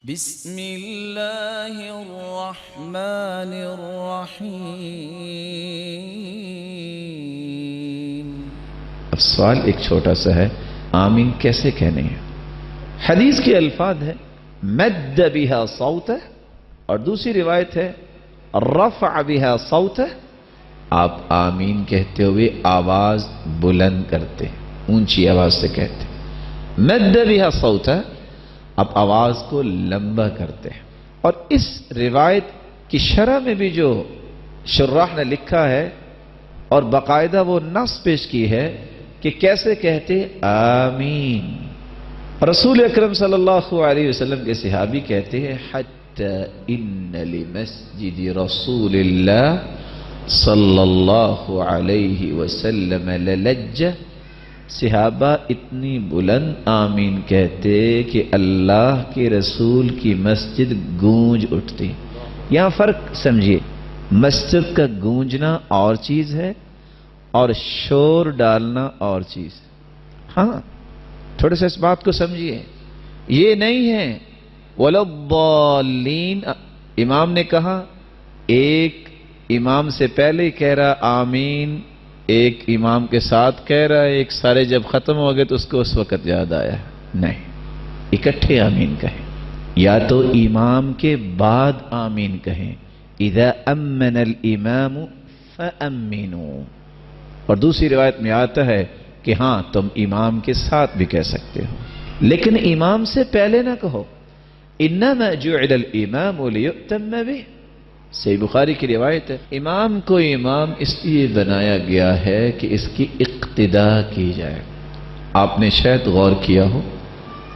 بسم اللہ الرحمن الرحیم۔ اب سوال ایک چھوٹا سا ہے، آمین کیسے کہنے ہیں؟ حدیث کے الفاظ ہے مد بها صوتہ، اور دوسری روایت ہے رفع بها صوتہ۔ آپ آمین کہتے ہوئے آواز بلند کرتے ہیں، اونچی آواز سے کہتے ہیں۔ مد بها صوتہ، آپ آواز کو لمبا کرتے ہیں۔ اور اس روایت کی شرح میں بھی جو شراح نے لکھا ہے اور باقاعدہ وہ نص پیش کی ہے کہ کیسے کہتے آمین۔ رسول اکرم صلی اللہ علیہ وسلم کے صحابی کہتے ہیں حتی ان لمسجد رسول اللہ صلی اللہ علیہ وسلم للجہ، صحابہ اتنی بلند آمین کہتے کہ اللہ کے رسول کی مسجد گونج اٹھتی۔ یہاں فرق سمجھیے، مسجد کا گونجنا اور چیز ہے اور شور ڈالنا اور چیز۔ ہاں تھوڑے سے اس بات کو سمجھیے، یہ نہیں ہے وَلَا الضَّالِّينَ امام نے کہا، ایک امام سے پہلے کہہ رہا آمین، ایک امام کے ساتھ کہہ رہا ہے، ایک سارے جب ختم ہو گئے تو اس کو اس وقت یاد آیا۔ نہیں، اکٹھے آمین کہیں، یا تو امام کے بعد آمین کہیں، اذا امن الامام فامنوا، اور دوسری روایت میں آتا ہے کہ ہاں تم امام کے ساتھ بھی کہہ سکتے ہو، لیکن امام سے پہلے نہ کہو۔ انما جعل الامام لیؤتم بہ، صحیح بخاری کی روایت ہے، امام کو امام اس لیے بنایا گیا ہے کہ اس کی اقتداء کی جائے۔ آپ نے شاید غور کیا ہو،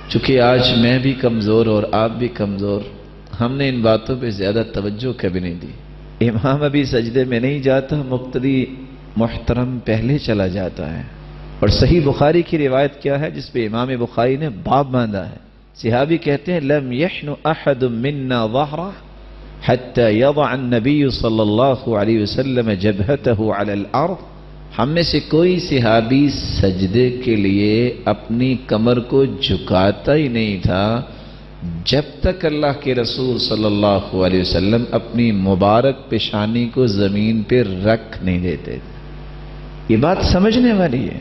چونکہ آج میں بھی کمزور اور آپ بھی کمزور، ہم نے ان باتوں پہ زیادہ توجہ کبھی نہیں دی۔ امام ابھی سجدے میں نہیں جاتا، مقتدی محترم پہلے چلا جاتا ہے۔ اور صحیح بخاری کی روایت کیا ہے جس پہ امام بخاری نے باب باندھا ہے؟ صحابی کہتے ہیں لم یحن احد منا ظہرہ حتی یضع النبی صلی اللہ علیہ وسلم جبہتہ علی الارض، ہم میں سے کوئی صحابی سجدے کے لیے اپنی کمر کو جھکاتا ہی نہیں تھا جب تک اللہ کے رسول صلی اللہ علیہ وسلم اپنی مبارک پیشانی کو زمین پہ رکھ نہیں دیتے۔ یہ بات سمجھنے والی ہے،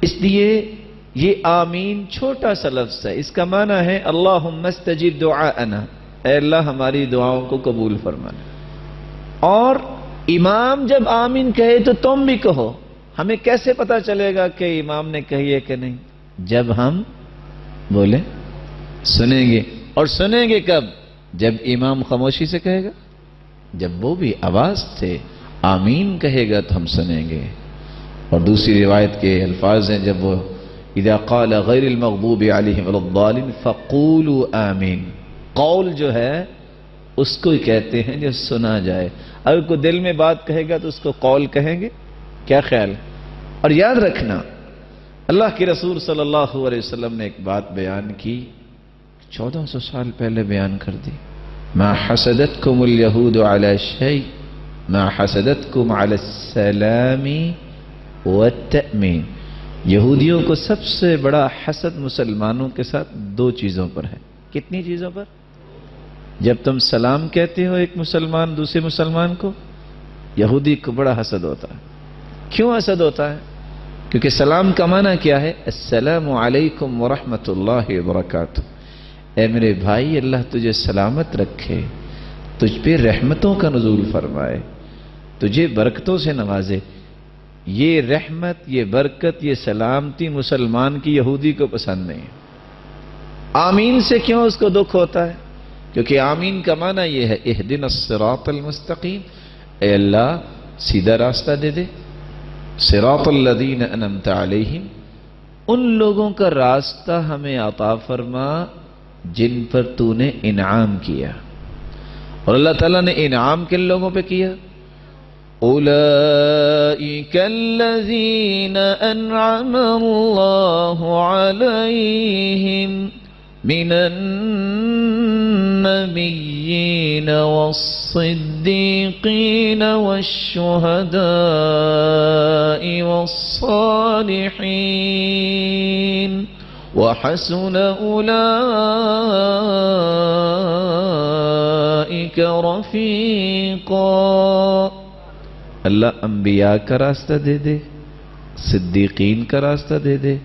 اس لیے یہ آمین چھوٹا سا لفظ ہے، اس کا معنی ہے اللہم استجب دعاءنا، اے اللہ ہماری دعاؤں کو قبول فرمانا۔ اور امام جب آمین کہے تو تم بھی کہو۔ ہمیں کیسے پتا چلے گا کہ امام نے کہی ہے کہ نہیں؟ جب ہم بولیں سنیں گے، اور سنیں گے کب؟ جب امام خاموشی سے کہے گا، جب وہ بھی آواز سے آمین کہے گا تو ہم سنیں گے۔ اور دوسری روایت کے الفاظ ہیں جب وہ اذا قال غیر المغضوب علیہم ولا الضالین فقولوا آمین، قول جو ہے اس کو ہی کہتے ہیں جو سنا جائے۔ اگر کوئی دل میں بات کہے گا تو اس کو قول کہیں گے؟ کیا خیال ہے؟ اور یاد رکھنا اللہ کے رسول صلی اللہ علیہ وسلم نے ایک بات بیان کی، 1400 سال پہلے بیان کر دی، ما حسدتکم الیہود علی شیء ما حسدتکم علی السلام والتأمین، یہودیوں کو سب سے بڑا حسد مسلمانوں کے ساتھ دو چیزوں پر ہے۔ کتنی چیزوں پر؟ جب تم سلام کہتے ہو ایک مسلمان دوسرے مسلمان کو، یہودی کو بڑا حسد ہوتا ہے۔ کیوں حسد ہوتا ہے؟ کیونکہ سلام کا معنی کیا ہے؟ السلام علیکم ورحمۃ اللہ وبرکاتہ، اے میرے بھائی اللہ تجھے سلامت رکھے، تجھ پہ رحمتوں کا نزول فرمائے، تجھے برکتوں سے نوازے۔ یہ رحمت، یہ برکت، یہ سلامتی مسلمان کی یہودی کو پسند نہیں ہے۔ آمین سے کیوں اس کو دکھ ہوتا ہے؟ کیونکہ آمین کا معنی یہ ہے اہدنا الصراط المستقیم، اے اللہ سیدھا راستہ دے دے، صراط الذین انعمت علیہم، ان لوگوں کا راستہ ہمیں عطا فرما جن پر تو نے انعام کیا۔ اور اللہ تعالیٰ نے انعام کن لوگوں پہ کیا؟ اولئک الذین انعم اللہ علیہم من النبیین والصدیقین والشہداء والصالحین وحسن اولئک بك رفيقا. اللہ انبیاء کا راستہ دے دے، صدیقین کا راستہ دے دے،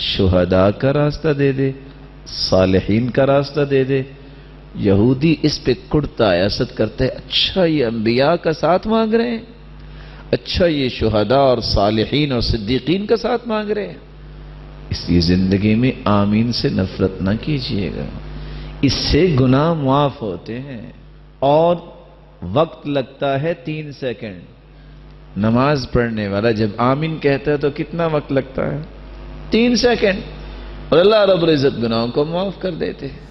شہداء کا راستہ دے دے، صالحین کا راستہ دے دے. یہودی اس پہ کڑتا ہے، حسد کرتا ہے، اچھا یہ انبیاء کا ساتھ مانگ رہے ہیں، اچھا یہ شہداء اور صالحین اور صدیقین کا ساتھ مانگ رہے ہیں. اس لیے زندگی میں آمین سے نفرت نہ کیجیے گا، اس سے گناہ معاف ہوتے ہیں. اور وقت لگتا ہے 3 سیکنڈ. نماز پڑھنے والا جب آمین کہتا ہے تو کتنا وقت لگتا ہے؟ 3 سیکنڈ. اور اللہ رب العزت گناہوں کو معاف کر دیتے ہیں.